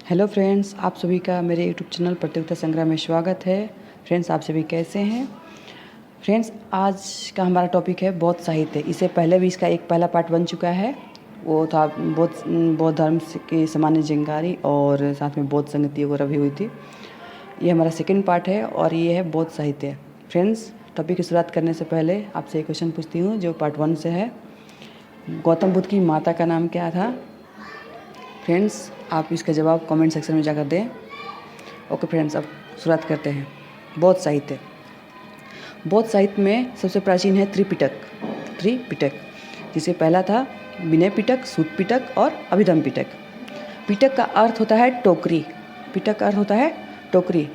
Hello friends, आप सभी का मेरे यूट्यूब चैनल प्रतियोगिता संग्रह में स्वागत है। फ्रेंड्स, आप सभी कैसे हैं? फ्रेंड्स, आज का हमारा टॉपिक है बौद्ध साहित्य। इससे पहले भी इसका एक पहला पार्ट बन चुका है। वो था बौद्ध धर्म की सामान्य जानकारी और साथ में बौद्ध संगति वगैरह भी हुई थी। ये हमारा सेकंड पार्ट है और ये है बौद्ध साहित्य। फ्रेंड्स, टॉपिक की शुरुआत करने से पहले आपसे एक क्वेश्चन पूछती हूँ जो पार्ट 1 से है। गौतम बुद्ध की माता का नाम क्या था? फ्रेंड्स, आप इसका जवाब कमेंट सेक्शन में जाकर दें। ओके फ्रेंड्स, अब शुरुआत करते हैं। बौद्ध साहित्य। बौद्ध साहित्य में सबसे प्राचीन है त्रिपिटक, जिसे पहला था विनय पिटक, सूत पिटक और अभिधम पिटक। पिटक का अर्थ होता है टोकरी। पिटक का अर्थ होता है टोकरी।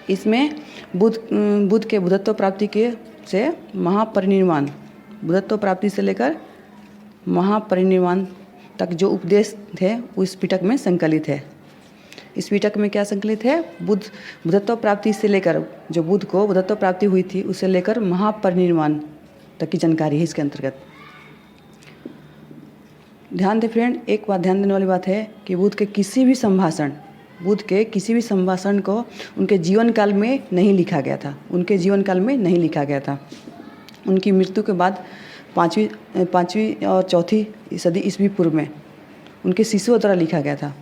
इसमें बुद्ध के बुद्धत्व प्राप्ति के से महापरिनिर्वाण, बुद्धत्व प्राप्ति से लेकर महापरिनिर्वाण तक जो उपदेश थे उस पिटक में संकलित है। इस पिटक में क्या संकलित है? बुद्धत्व प्राप्ति से लेकर, जो बुद्ध को बुद्धत्व प्राप्ति हुई थी उससे लेकर महापरिनिर्वाण तक की जानकारी है इसके अंतर्गत। ध्यान दें फ्रेंड, एक बात ध्यान देने वाली बात है कि बुद्ध के किसी भी संभाषण को उनके जीवन काल में नहीं लिखा गया था। उनकी मृत्यु के बाद पाँचवीं और चौथी सदी ईस्वी पूर्व में उनके शिष्यों द्वारा लिखा गया था।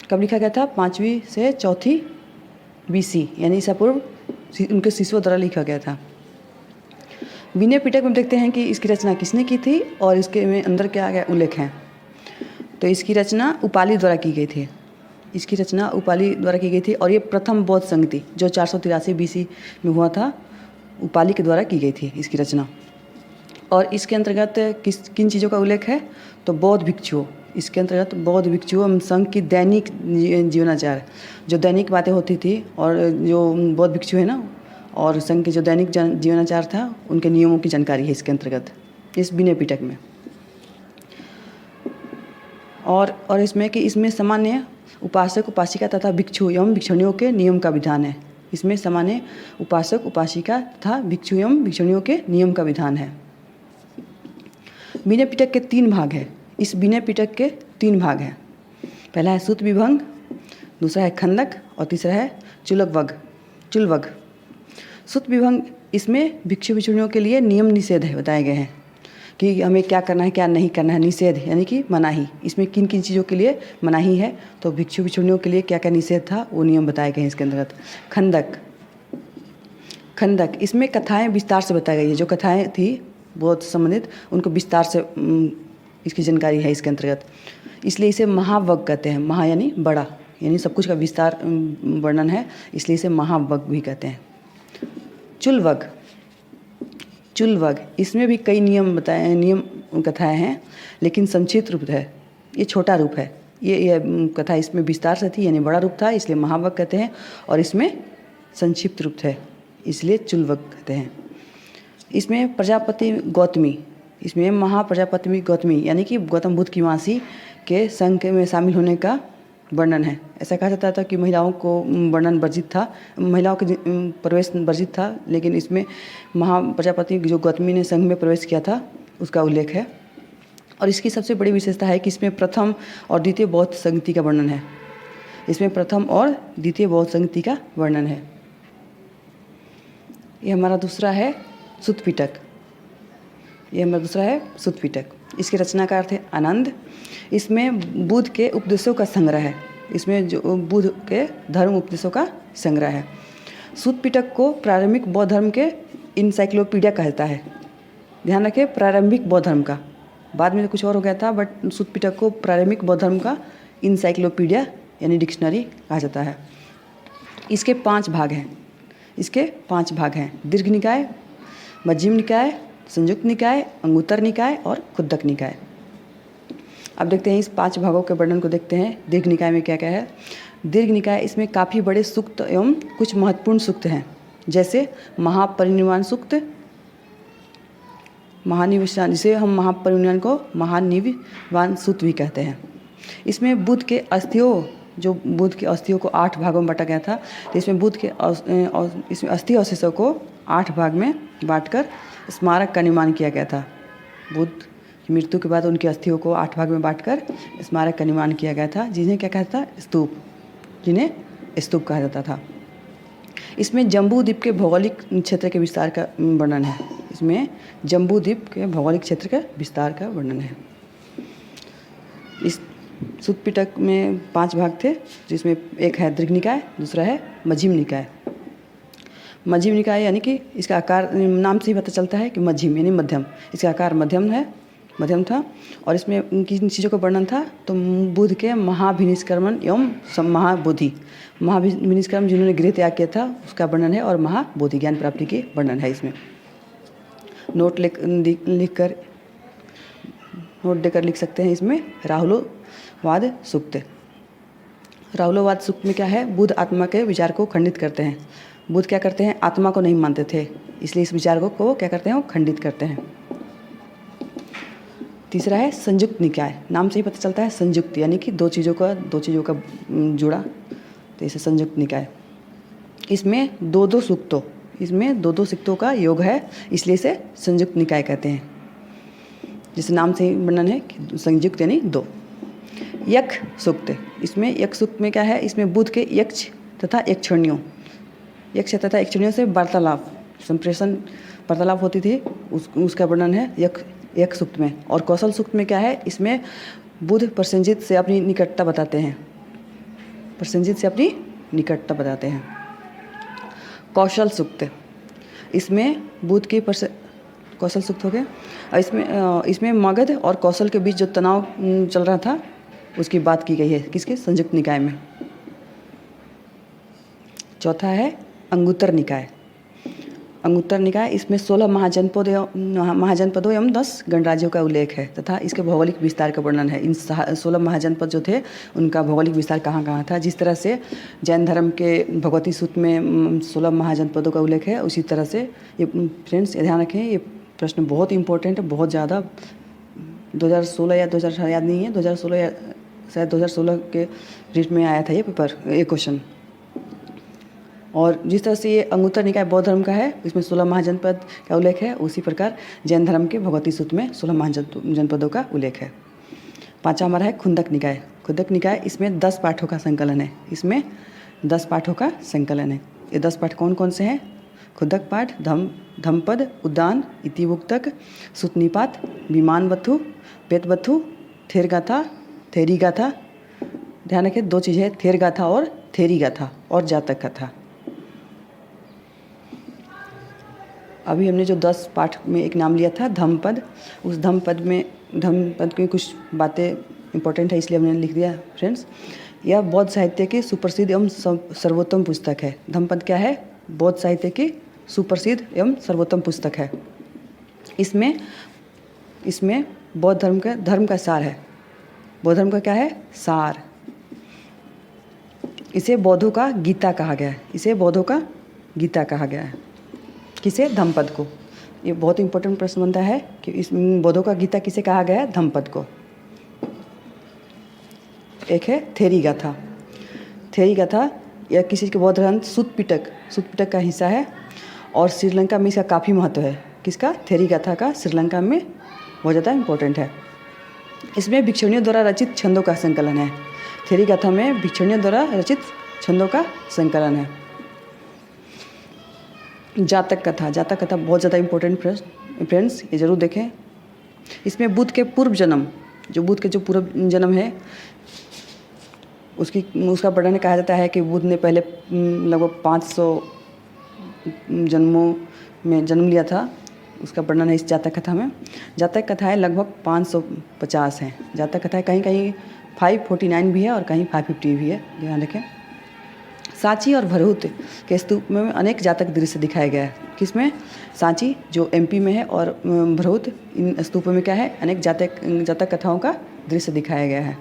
कब लिखा गया था? 5वीं से 4वीं BC यानी ईसा पूर्व उनके शिष्यों द्वारा लिखा गया था। विनय पिटक में देखते हैं कि इसकी रचना किसने की थी और इसके में अंदर क्या क्या उल्लेख हैं। तो इसकी रचना उपाली द्वारा की गई थी और ये प्रथम बौद्ध संगति जो 483 BC में हुआ था, उपाली के द्वारा की गई थी इसकी रचना। और इसके अंतर्गत किन चीज़ों का उल्लेख है? तो बौद्ध भिक्षुओं, इसके अंतर्गत बौद्ध भिक्षुओं संघ की दैनिक जीवनाचार, जो दैनिक बातें होती थी और जो बौद्ध भिक्षु है ना, और संघ के जो दैनिक जीवनाचार था उनके नियमों की जानकारी है इसके अंतर्गत, इस विनय पिटक में। और इसमें सामान्य उपासक उपासिका तथा भिक्षु एवं भिक्षुणियों के नियम का विधान है। इसमें सामान्य उपासक उपासिका तथा भिक्षु एवं भिक्षुणियों के नियम का विधान है। विनय पिटक के 3 भाग हैं। इस विनय पिटक के 3 भाग हैं। पहला है सूत विभंग, दूसरा है खंदक और तीसरा है चुलवग। सूत विभंग, इसमें भिक्षु भिक्षुणियों के लिए नियम निषेध है बताए गए हैं कि हमें क्या करना है क्या नहीं करना है। निषेध यानी कि मनाही, इसमें किन किन चीज़ों के लिए मनाही है, तो भिक्षु भिक्षुणियों के लिए क्या क्या निषेध था वो नियम बताए गए हैं इसके अंतर्गत। खंदक, इसमें कथाएं विस्तार से बताई गई है। जो कथाएं थी बौद्ध संबंधित उनको विस्तार से इसकी जानकारी है इसके अंतर्गत, इसलिए इसे महावग कहते हैं। महा यानी बड़ा, यानी सब कुछ का विस्तार वर्णन है, इसलिए इसे महावग भी कहते हैं। चुलवग, इसमें भी कई नियम कथाएं हैं, लेकिन संक्षिप्त रूप है, ये छोटा रूप है। ये कथा इसमें विस्तार से थी यानी बड़ा रूप था, इसलिए महावग कहते हैं, और इसमें संक्षिप्त रूप है इसलिए चुलवग कहते हैं। इसमें महाप्रजापति गौतमी यानी कि गौतम बुद्ध की मासी के संघ में शामिल होने का वर्णन है। ऐसा कहा जाता था कि महिलाओं को वर्णन वर्जित था, महिलाओं के प्रवेश वर्जित था, लेकिन इसमें महाप्रजापति जो गौतमी ने संघ में प्रवेश किया था उसका उल्लेख है। और इसकी सबसे बड़ी विशेषता है कि इसमें प्रथम और द्वितीय बौद्ध संगति का वर्णन है। ये हमारा दूसरा है सूत पिटक। इसकी रचना का अर्थ है आनंद। इसमें बुद्ध के उपदेशों का संग्रह है। इसमें जो बुद्ध के धर्म उपदेशों का संग्रह है। सूत पिटक को प्रारंभिक बौद्ध धर्म के इंसाइक्लोपीडिया कहता है। ध्यान रखें, प्रारंभिक बौद्ध धर्म का, बाद में कुछ और हो गया था, बट सूत पिटक को प्रारंभिक बौद्ध धर्म का इंसाइक्लोपीडिया यानी डिक्शनरी कहा जाता है। इसके 5 भाग हैं। दीर्घ निकाय, मध्यम निकाय, संयुक्त निकाय, अंगुत्तर निकाय और खुद्दक निकाय। अब देखते हैं इस 5 भागों के वर्णन को देखते हैं। दीर्घ निकाय में क्या क्या है? दीर्घ निकाय, इसमें काफ़ी बड़े सूक्त एवं कुछ महत्वपूर्ण सूक्त हैं, जैसे महापरिनिर्वाण सूक्त, महानिर्वाण, जिसे हम महापरिनिर्वाण को महानिर्वाण सूक्त भी कहते हैं। इसमें बुद्ध के अस्थियों को 8 भागों में बांटा गया था। तो इसमें इसमें अस्थि अवशेषों को 8 भाग में बांटकर स्मारक का निर्माण किया गया था। बुद्ध कि मृत्यु के बाद उनकी अस्थियों को 8 भाग में बांटकर स्मारक का निर्माण किया गया था, जिन्हें क्या कहता था, स्तूप, जिन्हें स्तूप कहा जाता था। इसमें जम्बू द्वीप के भौगोलिक क्षेत्र के विस्तार का वर्णन है। इसमें जम्बू द्वीप के भौगोलिक क्षेत्र का विस्तार का वर्णन है। इस सुत्त पिटक में 5 भाग थे, जिसमें एक है दीर्घ निकाय, दूसरा है मध्यम निकाय। मध्यम निकाय यानी कि इसका आकार नाम से ही पता चलता है कि मध्यम यानी मध्यम, इसका आकार मध्यम था। और इसमें किन चीज़ों का वर्णन था, तो बुद्ध के महाभिनिष्क्रमण एवं महाभिनिष्क्रमण जिन्होंने गृह त्याग किया था उसका वर्णन है, और महाबोधि ज्ञान प्राप्ति की वर्णन है। इसमें नोट देकर लिख सकते हैं। इसमें राहुलोवाद सूक्त। राहुलोवाद सूक्त में क्या है, बुद्ध आत्मा के विचार को खंडित करते हैं। बुद्ध क्या करते हैं, आत्मा को नहीं मानते थे, इसलिए इस विचार को क्या करते हैं, वो खंडित करते हैं। तीसरा है संयुक्त निकाय। नाम से ही पता चलता है संयुक्त यानी कि दो चीज़ों का जुड़ा, तो इसे संयुक्त निकाय। इसमें दो सूक्तों का योग है, इसलिए इसे संयुक्त निकाय कहते हैं। जिस नाम से ही वर्णन है कि संयुक्त यानी 2। यक्ष सूक्त। इसमें यक्ष सूक्त में क्या है, इसमें बुद्ध के यक्ष तथा यक्षणियों से वार्तालाप होती थी, उसका वर्णन है यक्ष सूक्त में। और कौशल सूक्त में क्या है, इसमें बुद्ध प्रसेनजित से अपनी निकटता बताते हैं। कौशल सूक्त। इसमें बुद्ध की कौशल सूक्त हो गए। और इसमें मगध और कौशल के बीच जो तनाव चल रहा था उसकी बात की गई है, किसके, संयुक्त निकाय में। चौथा है अंगुत्तर निकाय। इसमें 16 महाजनपदों एवं 10 गणराज्यों का उल्लेख है तथा इसके भौगोलिक विस्तार का वर्णन है। इन 16 महाजनपद जो थे उनका भौगोलिक विस्तार कहाँ था। जिस तरह से जैन धर्म के भगवती सूत्र में 16 महाजनपदों का उल्लेख है, उसी तरह से ये फ्रेंड्स ध्यान रखें, ये प्रश्न बहुत इंपॉर्टेंट है, बहुत ज़्यादा। 2016 या 2018 याद नहीं है, 2016 या शायद 2016 के रीट में आया था ये क्वेश्चन। और जिस तरह से ये अंगुत्तर निकाय बौद्ध धर्म का है, इसमें 16 महाजनपद का उल्लेख है, उसी प्रकार जैन धर्म के भगवती सूत्र में 16 महाजनपदों का उल्लेख है। 5वां हमारा है खुंदक निकाय। इसमें 10 पाठों का संकलन है। ये 10 पाठ कौन कौन से हैं, खुदक पाठ, धम्मपद, उद्दान, इतिवुक्तक, सुतनिपात, विमानवत्थु, पेतवत्थु, थेरी गाथा। ध्यान रखें, 2 चीज़ें, थेर गाथा और थेरी गाथा और जातक कथा। अभी हमने जो 10 पाठ में एक नाम लिया था धम्मपद, उस धम्मपद की कुछ बातें इंपॉर्टेंट है, इसलिए हमने लिख दिया फ्रेंड्स। यह बौद्ध साहित्य की सुप्रसिद्ध एवं सर्वोत्तम पुस्तक है। धम्मपद क्या है, बौद्ध साहित्य की सुप्रसिद्ध एवं सर्वोत्तम पुस्तक है। इसमें बौद्ध धर्म का सार है। बौद्ध धर्म का क्या है, सार। इसे बौद्धों का गीता कहा गया है। किसे, धम्मपद को। ये बहुत इंपॉर्टेंट प्रश्न बनता है कि इस बौद्धों का गीता किसे कहा गया है, धम्मपद को। एक है थेरी गाथा। यह किसी के बौद्ध ग्रंथ सुत्त पिटक का हिस्सा है और श्रीलंका में इसका काफ़ी महत्व है। किसका, थेरी गाथा का श्रीलंका में बहुत ज़्यादा इम्पोर्टेंट है। इसमें भिक्षुणियों द्वारा रचित छंदों का संकलन है। थेरी गाथा में भिक्षुणियों द्वारा रचित छंदों का संकलन है। जातक कथा बहुत ज़्यादा इम्पोर्टेंट फ्रेंड्स, ये जरूर देखें। इसमें बुद्ध के पूर्व जन्म है उसका वर्णन कहा जाता है कि बुद्ध ने पहले लगभग 500 जन्मों में जन्म लिया था, उसका वर्णन है इस जातक कथा में। जातक कथाएँ लगभग 550 हैं। जातक कथाएँ कहीं 549 भी है और कहीं 550 भी है, ध्यान रखें। सांची और भरहुत के स्तूप में अनेक जातक दृश्य दिखाया गया है। किसमें, सांची जो MP में है और भरहुत, इन स्तूपों में क्या है, अनेक जातक कथाओं का दृश्य दिखाया गया है।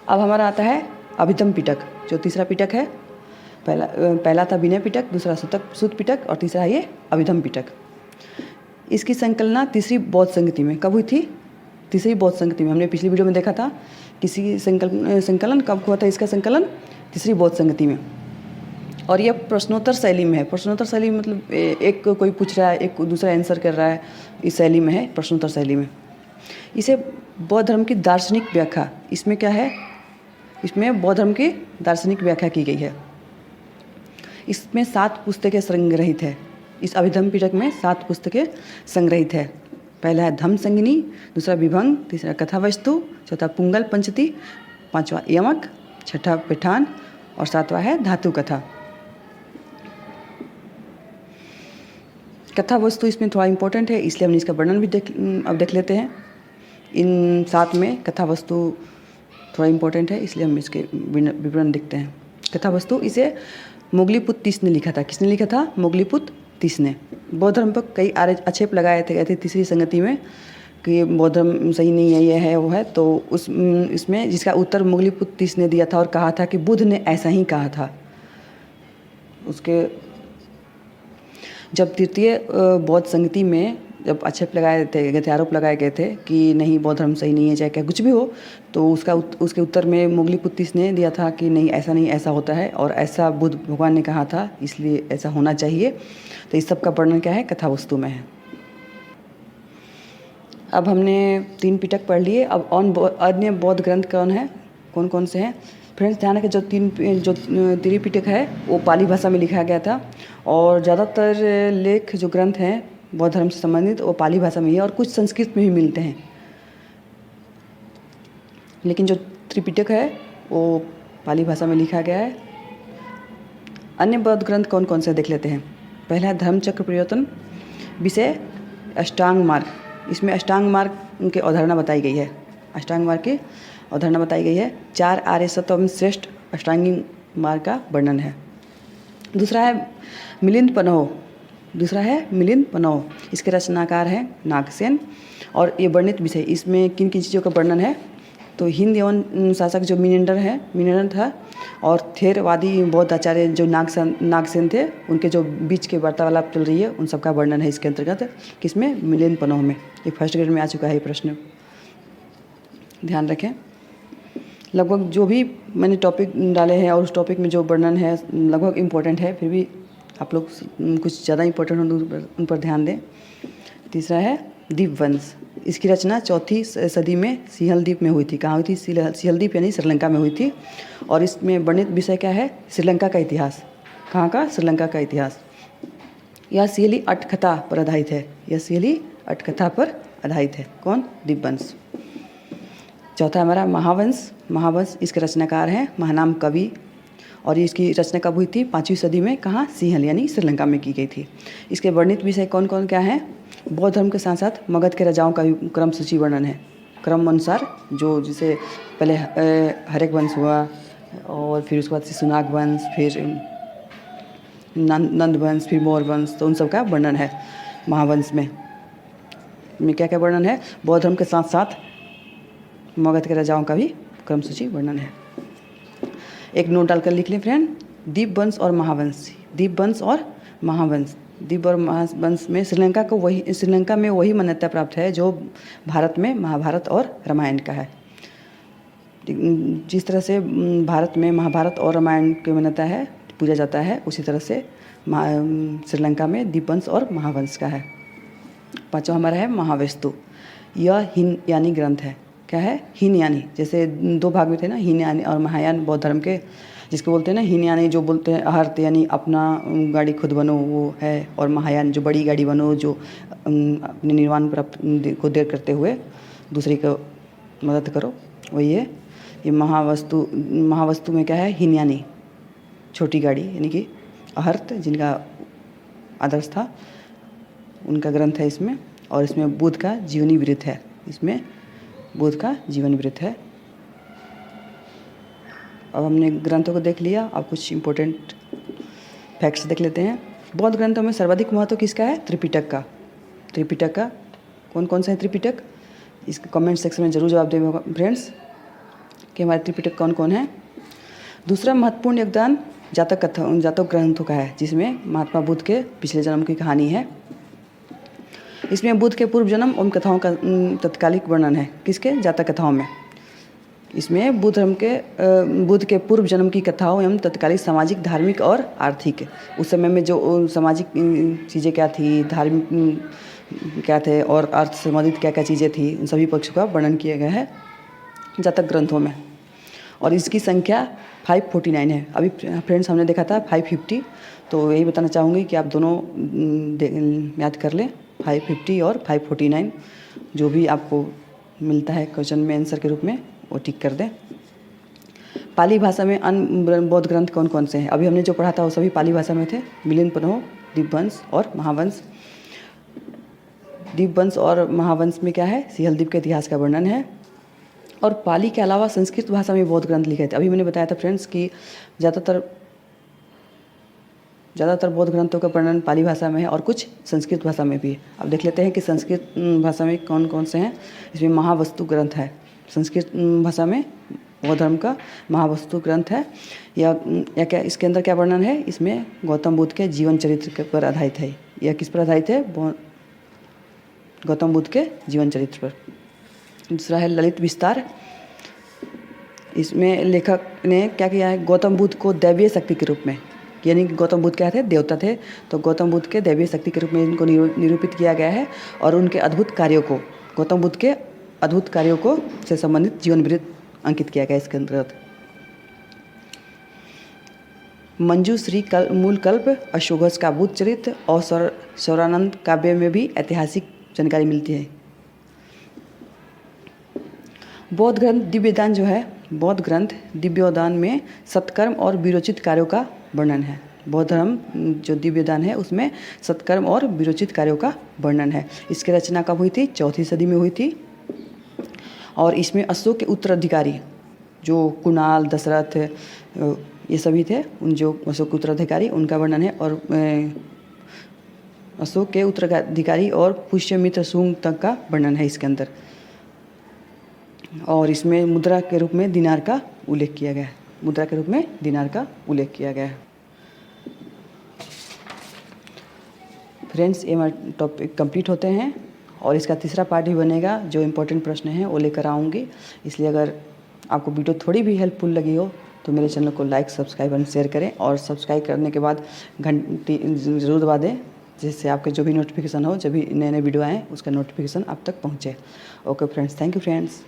अब हमारा आता है अभिधम्म पिटक, जो तीसरा पिटक है। पहला था विनय पिटक, दूसरा सुत्त पिटक और तीसरा ये अभिधम्म पिटक। इसकी संकलना तीसरी बौद्ध संगति में कब हुई थी, तीसरी बौद्ध संगति में। हमने पिछली वीडियो में देखा था किसी संकलन कब हुआ था, इसका संकलन तीसरी बौद्ध संगति में। और यह प्रश्नोत्तर शैली में है। प्रश्नोत्तर शैली मतलब एक कोई पूछ रहा है, एक दूसरा आंसर कर रहा है, इस शैली में है, प्रश्नोत्तर शैली में। इसे बौद्ध धर्म की दार्शनिक व्याख्या, इसमें क्या है, इसमें बौद्ध धर्म की दार्शनिक व्याख्या की गई है। इसमें 7 पुस्तकें संग्रहित है। इस अभिधम्म पिटक में 7 पुस्तकें संग्रहित है। पहला है धम्म संगिनी, दूसरा विभंग, तीसरा कथा वस्तु, चौथा पुंगल पंचती, पांचवा यमक, छठा पैठान और सातवां है धातु कथा। कथा वस्तु इसमें थोड़ा इम्पोर्टेंट है, इसलिए हमने इसका वर्णन भी देख लेते हैं। इन 7 में कथा वस्तु थोड़ा इम्पोर्टेंट है, इसलिए हम इसके विवरण देखते हैं। कथा वस्तु इसे मोगलीपुत्र तीस ने लिखा था। किसने लिखा था? मोगलीपुत्र तीस ने। बौद्ध धर्म पर कई आक्षेप लगाए थे, कहते तीसरी संगति में कि बौद्ध धर्म सही नहीं है, ये है वो है। तो इसमें जिसका उत्तर मोगलीपुत्र तीस ने दिया था और कहा था कि बुद्ध ने ऐसा ही कहा था। उसके जब तृतीय बौद्ध संगति में जब आक्षेप लगाए थे, आरोप लगाए गए थे कि नहीं बौद्ध धर्म सही नहीं है, चाहे क्या कुछ भी हो, तो उसके उत्तर में मोगलीपुत्र तीस ने दिया था कि नहीं ऐसा होता है और ऐसा बुद्ध भगवान ने कहा था, इसलिए ऐसा होना चाहिए। तो इस सब का वर्णन क्या है? कथा वस्तु में है। अब हमने 3 पिटक पढ़ लिए। अब अन्य बौद्ध ग्रंथ कौन कौन से हैं? फ्रेंड्स ध्यान रखें, जो त्रिपिटक है वो पाली भाषा में लिखा गया था और ज़्यादातर लेख जो ग्रंथ हैं बौद्ध धर्म से संबंधित वो पाली भाषा में ही है और कुछ संस्कृत में भी मिलते हैं। लेकिन जो त्रिपिटक है वो पाली भाषा में लिखा गया है। अन्य बौद्ध ग्रंथ कौन कौन से देख लेते हैं। पहला है धर्मचक्र प्रवर्तन, विषय अष्टांग मार्ग। इसमें अष्टांग मार्ग की अवधारणा बताई गई है। अष्टांग मार्ग की अवधारणा बताई गई है। 4 आर्य सत्व श्रेष्ठ अष्टांगिक मार्ग का वर्णन है। दूसरा है मिलिंद पनोह। इसके रचनाकार हैं नागसेन और ये वर्णित विषय, इसमें किन किन चीज़ों का वर्णन है। तो हिंद यवन शासक जो मिनेंडर था और थेरवादी बौद्ध आचार्य जो नागसेन थे, उनके जो बीच के वार्तालाप चल रही है उन सब का वर्णन है इसके अंतर्गत। किसमें? मिलिंद पनोह में। ये फर्स्ट ग्रेड में आ चुका है ये प्रश्न, ध्यान रखें। लगभग जो भी मैंने टॉपिक डाले हैं और उस टॉपिक में जो वर्णन है लगभग इम्पोर्टेंट है, फिर भी आप लोग कुछ ज़्यादा इम्पोर्टेंट हो उन पर ध्यान दें। तीसरा है दीपवंश। इसकी रचना 4वीं सदी में सिंहल द्वीप में हुई थी। कहाँ हुई थी? सिंहल द्वीप यानी श्रीलंका में हुई थी। और इसमें वर्णित विषय क्या है? श्रीलंका का इतिहास। कहाँ का? श्रीलंका का इतिहास। यह सिहली अट्ठकथा पर आधारित है। कौन? दीपवंश। चौथा हमारा महावंश। इसके रचनाकार हैं महानाम कवि और इसकी रचना कब हुई थी? 5वीं सदी में। कहाँ? सिंहल यानी श्रीलंका में की गई थी। इसके वर्णित विषय कौन कौन क्या है? बौद्ध धर्म के साथ साथ मगध के राजाओं का भी क्रम सूची वर्णन है। क्रम अनुसार जो जैसे पहले हरेक वंश हुआ और फिर उसके बाद शिशुनाग वंश, फिर नंद वंश, फिर मौर्य वंश, तो उन सब का वर्णन है महावंश में क्या क्या वर्णन है? बौद्ध धर्म के साथ साथ मगध के राजाओं का भी क्रम सूची वर्णन है। एक नोट डालकर लिख लें फ्रेंड, दीपवंश और महावंश। दीप और महावंश में श्रीलंका में वही मान्यता प्राप्त है जो भारत में महाभारत और रामायण का है। जिस तरह से भारत में महाभारत और रामायण की मान्यता है, पूजा जाता है, उसी तरह से श्रीलंका में दीपवंश और महावंश का है। 5वां हमारा है महावस्तु। यह हीनयानी ग्रंथ है। क्या है? हीनयानी। जैसे 2 भाग में थे ना, हीनयानी और महायान बौद्ध धर्म के, जिसको बोलते हैं ना हीनयानी, जो बोलते हैं अहर्त यानी अपना गाड़ी खुद बनो, वो है। और महायान जो बड़ी गाड़ी बनो, जो अपने निर्वाण प्राप्त को देर करते हुए दूसरे को मदद करो, वही है। ये महावस्तु में क्या है? हीनयानी, छोटी गाड़ी यानी कि अहर्त, जिनका आदर्श था, उनका ग्रंथ है इसमें। और इसमें बुद्ध का जीवनी वृत्त है। अब हमने ग्रंथों को देख लिया। अब कुछ इम्पोर्टेंट फैक्ट्स देख लेते हैं। बौद्ध ग्रंथों में सर्वाधिक महत्व किसका है? त्रिपिटक का। कौन कौन सा है त्रिपिटक? इसके कमेंट सेक्शन में जरूर जवाब देगा फ्रेंड्स कि हमारे त्रिपिटक कौन कौन है। दूसरा महत्वपूर्ण योगदान जातक ग्रंथों का है, जिसमें महात्मा बुद्ध के पिछले जन्म की कहानी है। इसमें बुद्ध के पूर्व जन्म एवं कथाओं का तत्कालिक वर्णन है। किसके? जातक कथाओं में। इसमें बुद्ध के पूर्व जन्म की कथाओं एवं तत्कालिक सामाजिक, धार्मिक और आर्थिक, उस समय में जो सामाजिक चीज़ें क्या थी, धार्मिक क्या थे और अर्थ से संबंधित क्या क्या चीज़ें थी, इन सभी पक्षों का वर्णन किया गया है जातक ग्रंथों में। और इसकी संख्या 549 है। अभी फ्रेंड्स हमने देखा था 550, तो यही बताना चाहूँगी कि आप दोनों याद कर लें, 550 और 549 जो भी आपको मिलता है क्वेश्चन में आंसर के रूप में वो टिक कर दें। पाली भाषा में अन्य बौद्ध ग्रंथ कौन कौन से हैं? अभी हमने जो पढ़ा था वो सभी पाली भाषा में थे। मिलिंद-पन्हो, दीपवंश और महावंश। दीपवंश और महावंश में क्या है, सिंहल द्वीप के इतिहास का वर्णन है। और पाली के अलावा संस्कृत भाषा में बौद्ध ग्रंथ लिखे थे। अभी मैंने बताया था फ्रेंड्स कि ज़्यादातर बौद्ध ग्रंथों का वर्णन पाली भाषा में है और कुछ संस्कृत भाषा में भी है। अब देख लेते हैं कि संस्कृत भाषा में कौन कौन से हैं। इसमें महावस्तु ग्रंथ है, संस्कृत भाषा में बौद्ध धर्म का महावस्तु ग्रंथ है। या क्या इसके अंदर क्या वर्णन है, इसमें गौतम बुद्ध के जीवन चरित्र पर आधारित है। यह किस पर आधारित है, गौतम बुद्ध के जीवन चरित्र पर। दूसरा है ललित विस्तार। इसमें लेखक ने क्या किया है, गौतम बुद्ध को दैवीय शक्ति के रूप में, यानी कि गौतम बुद्ध क्या थे, देवता थे, तो गौतम बुद्ध के दैवीय शक्ति के रूप में इनको निरूपित किया गया है। और उनके अद्भुत कार्यों को, गौतम बुद्ध के अद्भुत कार्यों को से संबंधित जीवन वृत्त अंकित किया गया इसके अंतर्गत। मंजूश्री मूल कल्प, अशोघोष का बुद्ध चरित्र और सौरानंद काव्य में भी ऐतिहासिक जानकारी मिलती है। बौद्ध ग्रंथ दिव्यदान जो है, बौद्ध ग्रंथ दिव्योदान में सत्कर्म और विरोचित कार्यों का वर्णन है। बौद्ध धर्म जो दिव्यदान है उसमें सत्कर्म और विरोचित कार्यों का वर्णन है। इसकी रचना कब हुई थी, 4वीं सदी में हुई थी। और इसमें अशोक के उत्तराधिकारी जो कुणाल, दशरथ ये सभी थे, उन जो अशोक के उत्तराधिकारी उनका वर्णन है। और अशोक के उत्तराधिकारी और पुष्यमित्र शुंग तक का वर्णन है इसके अंदर। और इसमें मुद्रा के रूप में दिनार का उल्लेख किया गया है, मुद्रा के रूप में दिनार का उल्लेख किया गया है। फ्रेंड्स, ये हमारे टॉपिक कंप्लीट होते हैं और इसका तीसरा पार्ट भी बनेगा, जो इम्पोर्टेंट प्रश्न हैं वो लेकर आऊँगी। इसलिए अगर आपको वीडियो थोड़ी भी हेल्पफुल लगी हो तो मेरे चैनल को लाइक, सब्सक्राइब एंड शेयर करें। और सब्सक्राइब करने के बाद घंटी ज़रूर दबा दें, जिससे आपके जो भी नोटिफिकेशन हो, जब भी नए नए वीडियो आएँ उसका नोटिफिकेशन आप तक पहुँचे। Okay friends, thank you friends.